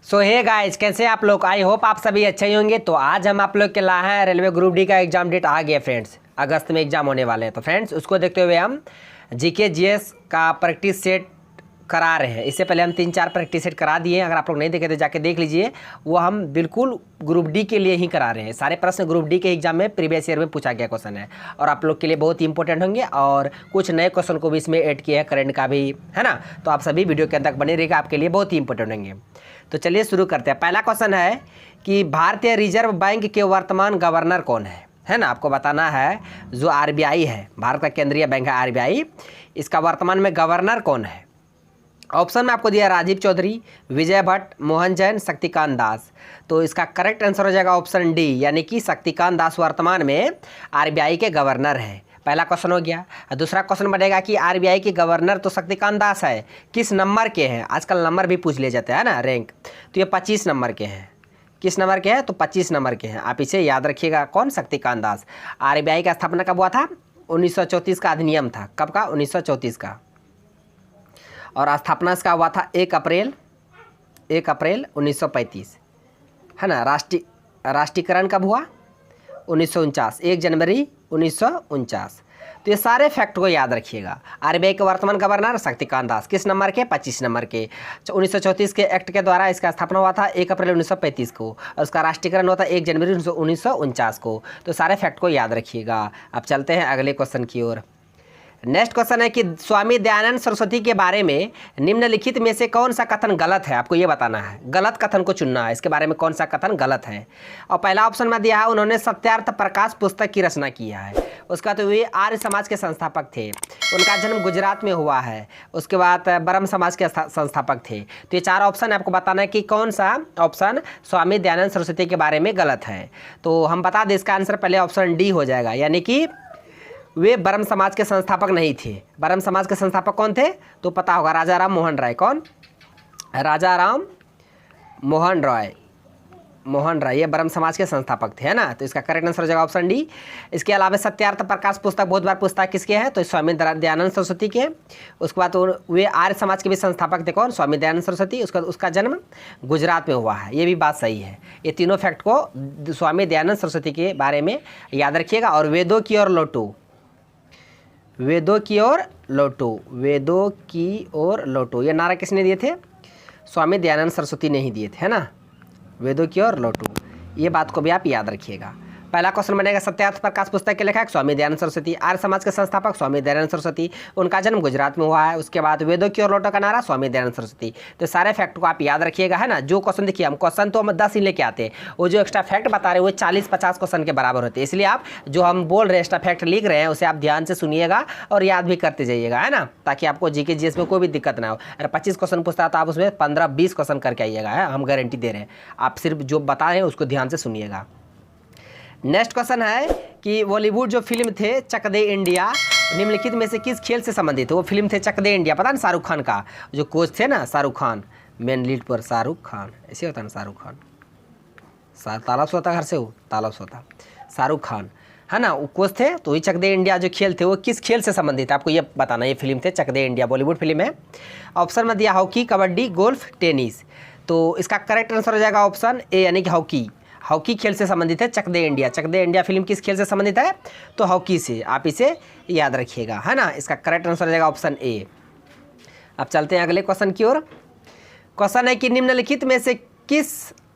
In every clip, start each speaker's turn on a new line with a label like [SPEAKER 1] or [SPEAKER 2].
[SPEAKER 1] सो hey guys, कैसे आप लोग? आई होप आप सभी अच्छे ही होंगे। तो आज हम आप लोग के लाए हैं रेलवे ग्रुप डी का एग्जाम डेट आ गया फ्रेंड्स। अगस्त में एग्जाम होने वाले हैं। तो फ्रेंड्स उसको देखते हुए हम जीके जीएस का प्रैक्टिस सेट करा रहे हैं। इससे पहले हम 3-4 प्रैक्टिस सेट करा दिए हैं। अगर आप लोग नहीं देखे तो जाके देख लीजिए। वो हम बिल्कुल ग्रुप डी के लिए ही करा रहे हैं। सारे प्रश्न ग्रुप डी के एग्जाम में प्रीवियस ईयर में पूछा गया क्वेश्चन है और आप लोग के लिए बहुत ही इंपॉर्टेंट होंगे। और कुछ नए क्वेश्चन को भी इसमें ऐड किया है, करंट का भी है ना। तो आप सभी वीडियो के अंत तक बने रहिएगा, आपके लिए बहुत ही इंपॉर्टेंट होंगे। तो चलिए शुरू करते हैं। पहला क्वेश्चन है कि भारतीय रिजर्व बैंक के वर्तमान गवर्नर कौन है ना। आपको बताना है जो आरबीआई है, भारत का केंद्रीय बैंक है आरबीआई, इसका वर्तमान में गवर्नर कौन है। ऑप्शन में आपको दिया राजीव चौधरी, विजय भट्ट, मोहन जैन, शक्तिकांत दास। तो इसका करेक्ट आंसर हो जाएगा ऑप्शन डी, यानी कि शक्तिकांत दास वर्तमान में आरबीआई के गवर्नर है। पहला क्वेश्चन हो गया। दूसरा क्वेश्चन बनेगा कि आरबीआई के गवर्नर तो शक्तिकांत दास है, किस नंबर के हैं। आजकल नंबर भी पूछ लिए जाते हैं ना, रैंक। तो ये 25 नंबर के हैं। किस नंबर के हैं? तो 25 नंबर के हैं। आप इसे याद रखिएगा। कौन? शक्तिकांत दास। आरबीआई का स्थापना कब हुआ था? 1934 का अधिनियम था। कब का? 1934 का। और स्थापना इसका हुआ था 1 अप्रैल 1935, है ना। राष्ट्रीयकरण कब हुआ? 1949, 1 जनवरी 1949। तो ये सारे फैक्ट को याद रखिएगा। आरबीआई के वर्तमान गवर्नर शक्तिकांत दास, किस नंबर के? 25 नंबर के। 1934 के एक्ट के द्वारा इसका स्थापना हुआ था 1 अप्रैल 1935 को, और उसका राष्ट्रीयकरण हुआ था 1 जनवरी 1949 को। तो सारे फैक्ट को याद रखिएगा। अब चलते हैं अगले क्वेश्चन की ओर। नेक्स्ट क्वेश्चन है कि स्वामी दयानंद सरस्वती के बारे में निम्नलिखित में से कौन सा कथन गलत है। आपको ये बताना है, गलत कथन को चुनना है। इसके बारे में कौन सा कथन गलत है। और पहला ऑप्शन में दिया है उन्होंने सत्यार्थ प्रकाश पुस्तक की रचना किया है। उसका तो वे आर्य समाज के संस्थापक थे, उनका जन्म गुजरात में हुआ है। उसके बाद ब्रह्म समाज के संस्थापक थे। तो ये 4 ऑप्शन आपको बताना है कि कौन सा ऑप्शन स्वामी दयानंद सरस्वती के बारे में गलत है। तो हम बता दें, इसका आंसर पहले ऑप्शन डी हो जाएगा, यानी कि वे ब्रह्म समाज के संस्थापक नहीं थे। ब्रह्म समाज के संस्थापक कौन थे? तो पता होगा, राजा राम मोहन राय। कौन? राजा राम मोहन राय ये ब्रह्म समाज के संस्थापक थे, है ना। तो इसका करेक्ट आंसर हो जाएगा ऑप्शन डी। इसके अलावा सत्यार्थ प्रकाश पुस्तक बहुत बार पूछता है, किसके है? तो स्वामी दयानंद सरस्वती के। उसके बाद तो वे आर्य समाज के भी संस्थापक थे। कौन? स्वामी दयानंद सरस्वती। उसका जन्म गुजरात में हुआ है। ये भी बात सही है। ये तीनों फैक्ट को स्वामी दयानंद सरस्वती के बारे में याद रखिएगा। और वेदों की ओर लौटो, ये नारा किसने दिए थे? स्वामी दयानंद सरस्वती ने ही दिए थे, है ना। वेदों की ओर लौटो, ये बात को भी आप याद रखिएगा। पहला क्वेश्चन बनेगा सत्यार्थ प्रकाश पुस्तक के लेखक स्वामी दयानंद सरस्वती, आर्य समाज के संस्थापक स्वामी दयानंद सरस्वती, उनका जन्म गुजरात में हुआ है। उसके बाद वेदों की ओर लौटो का नारा स्वामी दयानंद सरस्वती। तो सारे फैक्ट को आप याद रखिएगा, है ना। जो क्वेश्चन देखिए, हम क्वेश्चन तो हम 10 ही लेके आते हैं, वो जो एक्स्ट्रा फैक्ट बता रहे हैं वो 40-50 क्वेश्चन के बराबर होते हैं। इसलिए आप जो हम बोल रहे हैं, एक्स्ट्रा फैक्ट लिख रहे हैं, उसे आप ध्यान से सुनिएगा और याद भी करते जाइएगा, है ना, ताकि आपको जीके जीएस में कोई भी दिक्कत ना हो। अगर 25 क्वेश्चन पूछता है तो आप उसमें 15-20 क्वेश्चन करके आइएगा, है, हम गारंटी दे रहे हैं। आप सिर्फ जो बता रहे हैं उसको ध्यान से सुनिएगा। नेक्स्ट क्वेश्चन है कि बॉलीवुड जो फिल्म थे चक दे इंडिया, निम्नलिखित में से किस खेल से संबंधित है। वो फिल्म थे चक दे इंडिया, पता ना, शाहरुख खान का जो कोच थे ना, शाहरुख खान, मेन लीड पर शाहरुख खान, ऐसे होता ना, शाहरुख खान, तालाब से होता, घर से हो तालाब से होता, शाहरुख खान, है ना, वो कोच थे। तो ये चक दे इंडिया जो खेल थे वो किस खेल से संबंधित है, आपको ये बताना। ये फिल्म थे चक दे इंडिया, बॉलीवुड फिल्म है। ऑप्शन में दिया हॉकी, कबड्डी, गोल्फ, टेनिस। तो इसका करेक्ट आंसर हो जाएगा ऑप्शन ए, यानी कि हॉकी खेल से संबंधित है चक दे इंडिया। चक दे इंडिया फिल्म किस खेल से संबंधित है? तो हॉकी से। आप इसे याद रखिएगा, है ना। इसका करेक्ट आंसर हो जाएगा ऑप्शन ए। अब चलते हैं अगले क्वेश्चन की ओर। क्वेश्चन है कि निम्नलिखित में से किस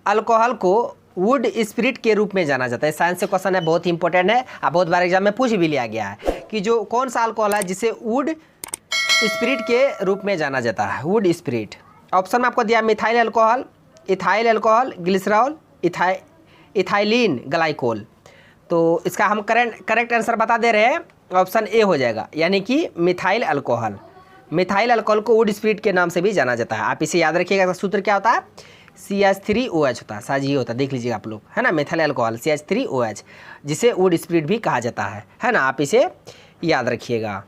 [SPEAKER 1] अल्कोहल को वुड स्पिरिट के रूप में जाना जाता है। साइंस से क्वेश्चन है, बहुत ही इंपॉर्टेंट है। अब बहुत बार एग्जाम में पूछ भी लिया गया है कि जो कौन सा अल्कोहल है जिसे वुड स्पिरिट के रूप में जाना जाता है, वुड स्पिरिट। ऑप्शन में आपको दिया methyl alcohol, ethyl alcohol, glycerol, ethylene glycol. तो इसका हम करेक्ट आंसर बता दे रहे हैं, ऑप्शन ए हो जाएगा, यानी कि मिथाइल अल्कोहल। मिथाइल अल्कोहल को वुड स्पिरिट के नाम से भी जाना जाता है। आप इसे याद रखिएगा। सूत्र क्या होता है? CH3OH होता है, साज ये होता है, देख लीजिएगा आप लोग, है ना। मिथाइल अल्कोहल CH3OH, जिसे वुड स्पिरिट भी कहा जाता है ना। आप इसे याद रखिएगा।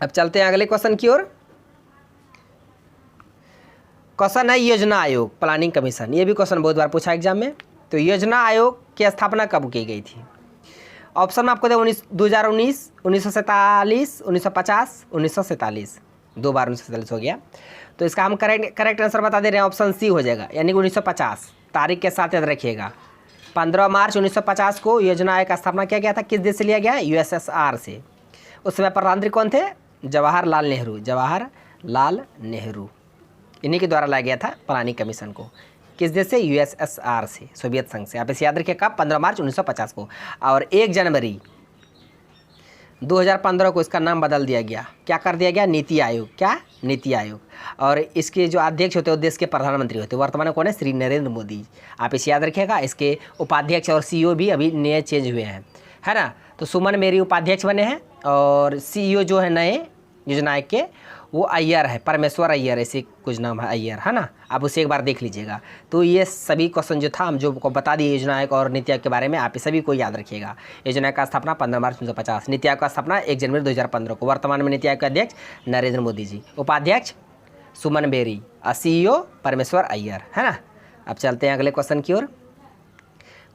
[SPEAKER 1] अब चलते हैं अगले क्वेश्चन की ओर। क्वेश्चन है योजना आयोग, प्लानिंग कमीशन। ये भी क्वेश्चन बहुत बार पूछा एग्जाम में। तो योजना आयोग की स्थापना कब की गई थी? ऑप्शन में आपको दे 2019, 1947, 1950, 1947। 2 बार 1947 हो गया। तो इसका हम करेक्ट आंसर बता दे रहे हैं, ऑप्शन सी हो जाएगा, यानी 1950। तारीख के साथ याद रखिएगा, 15 मार्च 1950 को योजना आयोग का स्थापना किया गया था। किस देश से लिया गया? यूएसएसआर से। उस समय प्रधानमंत्री कौन थे? जवाहरलाल नेहरू। जवाहरलाल नेहरू, इन्हीं के द्वारा लाया गया था प्लानिंग कमीशन को। किस देश से? यूएसएसआर से, सोवियत संघ से। आप इसे याद रखिए कब? 15 मार्च 1950 को। और 1 जनवरी 2015 को इसका नाम बदल दिया गया। क्या कर दिया गया? नीति आयोग। क्या? नीति आयोग। और इसके जो अध्यक्ष होते हैं वो देश के प्रधानमंत्री होते हैं। वर्तमान में कौन है? श्री नरेंद्र मोदी। आप इसे याद रखिएगा। इसके उपाध्यक्ष और सीईओ भी अभी नए चेंज हुए हैं, है ना। तो सुमन मेरी उपाध्यक्ष बने हैं और सीईओ जो है नए योजना आयोग के वो अय्यर है, परमेश्वर अय्यर, ऐसे कुछ नाम है अय्यर, है ना। आप उसे एक बार देख लीजिएगा। तो ये सभी क्वेश्चन जो था हम जो को बता दिए योजना आयोग और नीति आयोग के बारे में, आप सभी को याद रखिएगा। योजना आयोग का स्थापना 15 मार्च 1950, नीति आयोग का स्थापना 1 जनवरी 2015 को। वर्तमान में नीति आयोग के अध्यक्ष नरेंद्र मोदी जी, उपाध्यक्ष सुमन बेरी और सीईओ परमेश्वर अय्यर, है ना। अब चलते हैं अगले क्वेश्चन की ओर।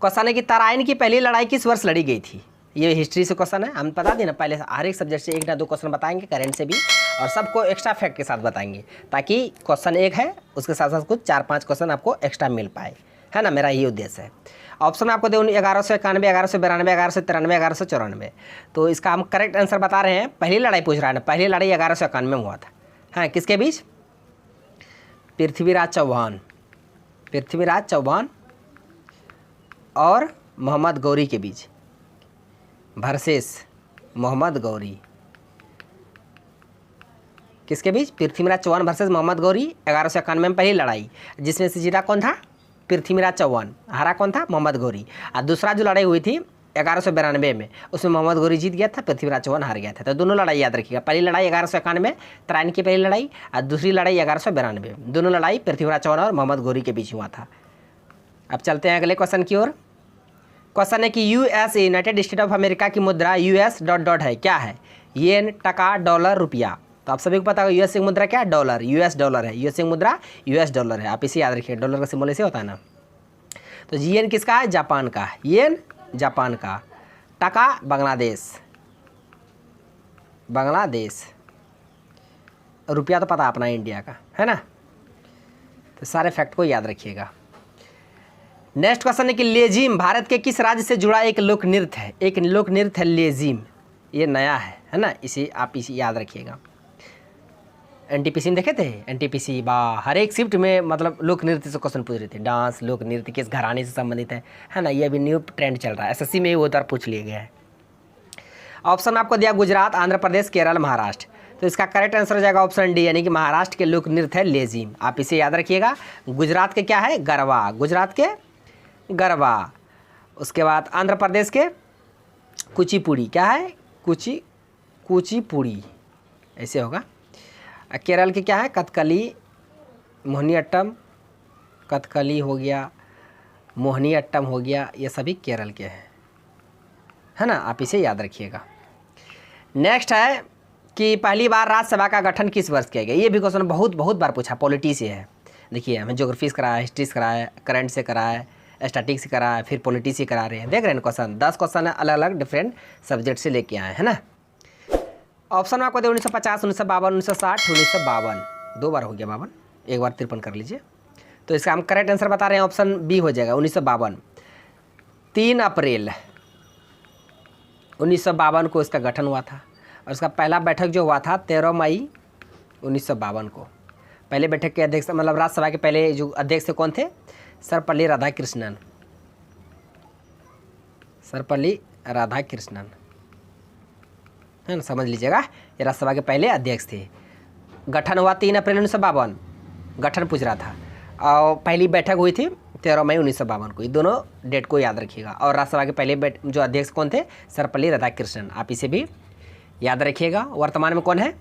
[SPEAKER 1] क्वेश्चन है कि तराइन की पहली लड़ाई किस वर्ष लड़ी गई थी? ये हिस्ट्री से क्वेश्चन है, हम बता दें ना, पहले हर एक सब्जेक्ट से 1 ना 2 क्वेश्चन बताएंगे, करंट से भी, और सबको एक्स्ट्रा फैक्ट के साथ बताएंगे, ताकि क्वेश्चन एक है उसके साथ साथ कुछ 4-5 क्वेश्चन आपको एक्स्ट्रा मिल पाए, है ना। मेरा ये उद्देश्य है। ऑप्शन आपको दे 1191, 1192, 1193, 1194। तो इसका हम करेक्ट आंसर बता रहे हैं। पहली लड़ाई पूछ रहा है ना, पहली लड़ाई 1191 में हुआ था। हाँ, किसके बीच? पृथ्वीराज चौहान, पृथ्वीराज चौहान और मोहम्मद गौरी के बीच, वर्सेस मोहम्मद गौरी। किसके बीच? पृथ्वीराज चौहान वर्सेस मोहम्मद गौरी। 1191 में पहली लड़ाई, जिसमें से जीता कौन था? पृथ्वीराज चौहान। हारा कौन था? मोहम्मद गौरी। और दूसरा जो लड़ाई हुई थी 1192 में, उसमें मोहम्मद गौरी जीत गया था, पृथ्वीराज चौहान हार गया था। तो दोनों लड़ाई याद रखिएगा। पहली लड़ाई 1191 में, तराइन की पहली लड़ाई, और दूसरी लड़ाई 1192। दोनों लड़ाई पृथ्वीराज चौहान और मोहम्मद गौरी के बीच हुआ था। अब चलते हैं अगले क्वेश्चन की ओर। क्वेश्चन है कि USA, United state of America की मुद्रा यूएस ... है, क्या है? येन, टका, डॉलर, रुपया। तो आप सभी को पता होगा यूएस की मुद्रा क्या है? डॉलर। यूएस डॉलर है, यूएस की मुद्रा यूएस डॉलर है। आप इसे याद रखिए, डॉलर का सिंबल ऐसे होता है ना। तो येन किसका है? जापान का। येन जापान का। टका बांग्लादेश, बांग्लादेश। रुपया तो पता अपना इंडिया का, है ना। तो सारे फैक्ट को याद रखिएगा। नेक्स्ट क्वेश्चन है कि लेजिम भारत के किस राज्य से जुड़ा एक लोक नृत्य है? एक लोक नृत्य है लेजिम, ये नया है ना। आप इसे याद रखिएगा। एनटीपीसी में देखे थे? एनटीपीसी हर एक शिफ्ट में मतलब लोक नृत्य से क्वेश्चन पूछ रहे थे। डांस, लोक नृत्य किस घराने से संबंधित है ना। ये अभी न्यू ट्रेंड चल रहा है, एसएससी में वो तरह पूछ लिया गया है। ऑप्शन आपको दिया गुजरात, आंध्र प्रदेश, केरल, महाराष्ट्र। तो इसका करेक्ट आंसर हो जाएगा ऑप्शन डी, यानी कि महाराष्ट्र के लोक नृत्य है लेजिम। आप इसे याद रखिएगा। गुजरात के क्या है? गरबा, गुजरात के गरबा। उसके बाद आंध्र प्रदेश के कुचिपुड़ी, क्या है? कुचिपुड़ी ऐसे होगा। केरल के क्या है? कथकली, मोहिनीअट्टम, कथकली हो गया, मोहिनीअट्टम हो गया, ये सभी केरल के हैं, है ना। आप इसे याद रखिएगा। नेक्स्ट है कि पहली बार राज्यसभा का गठन किस वर्ष किया गया? ये भी क्वेश्चन बहुत बार पूछा, पॉलिटी से है। देखिए, हमें ज्योग्राफी से कराया, हिस्ट्री से कराया, करंट से कराया, स्टैटिक्स से कराया, फिर पॉलिटी से करा रहे हैं। देख रहे हैं क्वेश्चन, 10 क्वेश्चन अलग अलग डिफरेंट सब्जेक्ट से लेके आए, है ना। ऑप्शन में आपको दे 1950, 1952, 1960, 1952। 2 बार हो गया 52, एक बार 53 कर लीजिए। तो इसका हम करेक्ट आंसर बता रहे हैं, ऑप्शन बी हो जाएगा 1952। 3 अप्रैल 1952 को इसका गठन हुआ था, और इसका पहला बैठक जो हुआ था 13 मई 1952 को। पहले बैठक के अध्यक्ष, मतलब राज्यसभा के पहले जो अध्यक्ष थे कौन थे? सर्वपल्ली राधाकृष्णन, सर्वपल्ली राधाकृष्णन, है ना, समझ लीजिएगा। ये राज्यसभा के पहले अध्यक्ष थे। गठन हुआ 3 अप्रैल 1952, गठन पूछ रहा था, और पहली बैठक हुई थी 13 मई 1952 को। ये दोनों डेट को याद रखिएगा। और राज्यसभा के पहले जो अध्यक्ष कौन थे? सर्वपल्ली राधाकृष्णन। आप इसे भी याद रखिएगा। वर्तमान में कौन है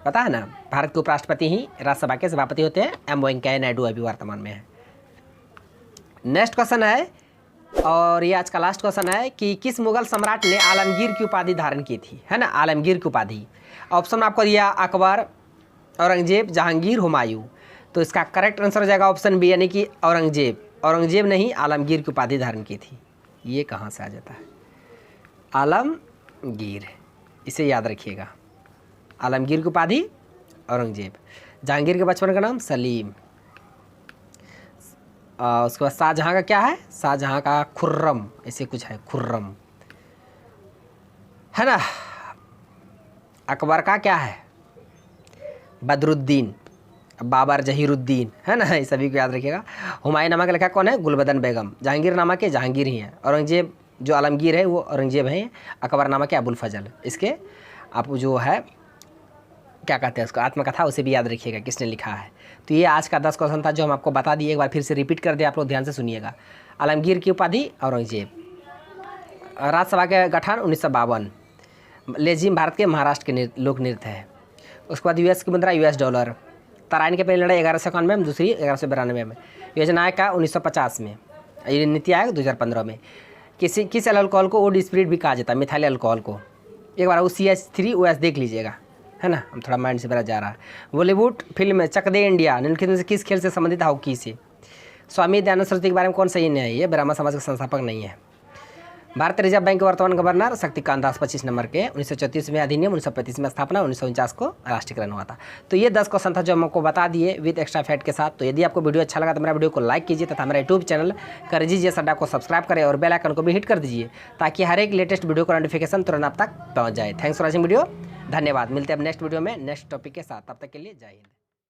[SPEAKER 1] पता है ना? भारत के उपराष्ट्रपति ही राज्यसभा के सभापति होते हैं, एम वेंकैया नायडू अभी वर्तमान में है। नेक्स्ट क्वेश्चन है, और ये आज का लास्ट क्वेश्चन है कि किस मुगल सम्राट ने आलमगीर की उपाधि धारण की थी, है ना। आलमगीर की उपाधि। ऑप्शन आपको दिया अकबर, औरंगजेब, जहांगीर, हुमायूं। तो इसका करेक्ट आंसर हो जाएगा ऑप्शन बी, यानी कि औरंगजेब। औरंगजेब ने ही आलमगीर की उपाधि धारण की थी। ये कहाँ से आ जाता है? आलमगीर, इसे याद रखिएगा। आलमगीर की उपाधि औरंगजेब। जहांगीर के बचपन का नाम सलीम। उसके बाद शाहजहाँ का क्या है, शाहजहाँ का खुर्रम, ऐसे कुछ है, खुर्रम है ना। अकबर का क्या है, बदरुद्दीन, बाबर जहीरुद्दीन, है ना, ये सभी को याद रखिएगा। हुमायूं नामा का लेखक कौन है, गुलबदन बेगम। जहांगीर नामा के जहांगीर ही हैं। औरंगजेब जो आलमगीर है वो औरंगजेब हैं। अकबर नामा के अबुल फजल। इसके आप जो है क्या कहते हैं उसको, आत्मकथा, उसे भी याद रखिएगा किसने लिखा है। तो ये आज का 10 क्वेश्चन था जो हम आपको बता दिए, एक बार फिर से रिपीट कर दे, आप लोग ध्यान से सुनिएगा। आलमगीर की उपाधि औरंगजेब। राज्यसभा के गठन 1952। लेजिम भारत के महाराष्ट्र के लोक नृत्य है। उसके बाद यूएस की मुद्रा US डॉलर। तराइन की पहली लड़ाई 1191 में, दूसरी 1192 में। योजना आयोग का 1950 में। ये नीति आयोग 2015 में। किस अल्कोहल को वुड स्पिरिट भी कहा जाता है, मिथाइल अल्कोहल को। एक बार वो CH3OS देख लीजिएगा, है ना, हम थोड़ा माइंड से मेरा जा रहा है। बॉलीवुड फिल्म चक दे इंडिया निम्नलिखित में से किस खेल से संबंधित है, हॉकी से। स्वामी दयानंद सरस्वती के बारे में कौन सही नहीं है, ये ब्राह्मण समाज के संस्थापक नहीं है। भारतीय रिजर्व बैंक के वर्तमान गवर्नर शक्तिकांत दास 25 नंबर के। 1934 में अधिनियम, 1935 में स्थापना, 1949 को राष्ट्रीयकरण हुआ था। तो ये 10 क्वेश्चन था जो हम आपको बता दिए विद एक्स्ट्रा फैक्ट के साथ। तो यदि आपको वीडियो अच्छा लगा तो मेरा वीडियो को लाइक कीजिए तथा मेरा यूट्यूब चैनल कर दीजिए सड्डा को सब्सक्राइब करें और बेल आइकन को भी हिट कर दीजिए ताकि हर एक लेटेस्ट वीडियो का नोटिफिकेशन तुरंत आप तक पहुँच जाए। थैंक्स फॉर वॉचिंग वीडियो, धन्यवाद। मिलते हैं अब नेक्स्ट वीडियो में नेक्स्ट टॉपिक के साथ, तब तक के लिए जय हिंद।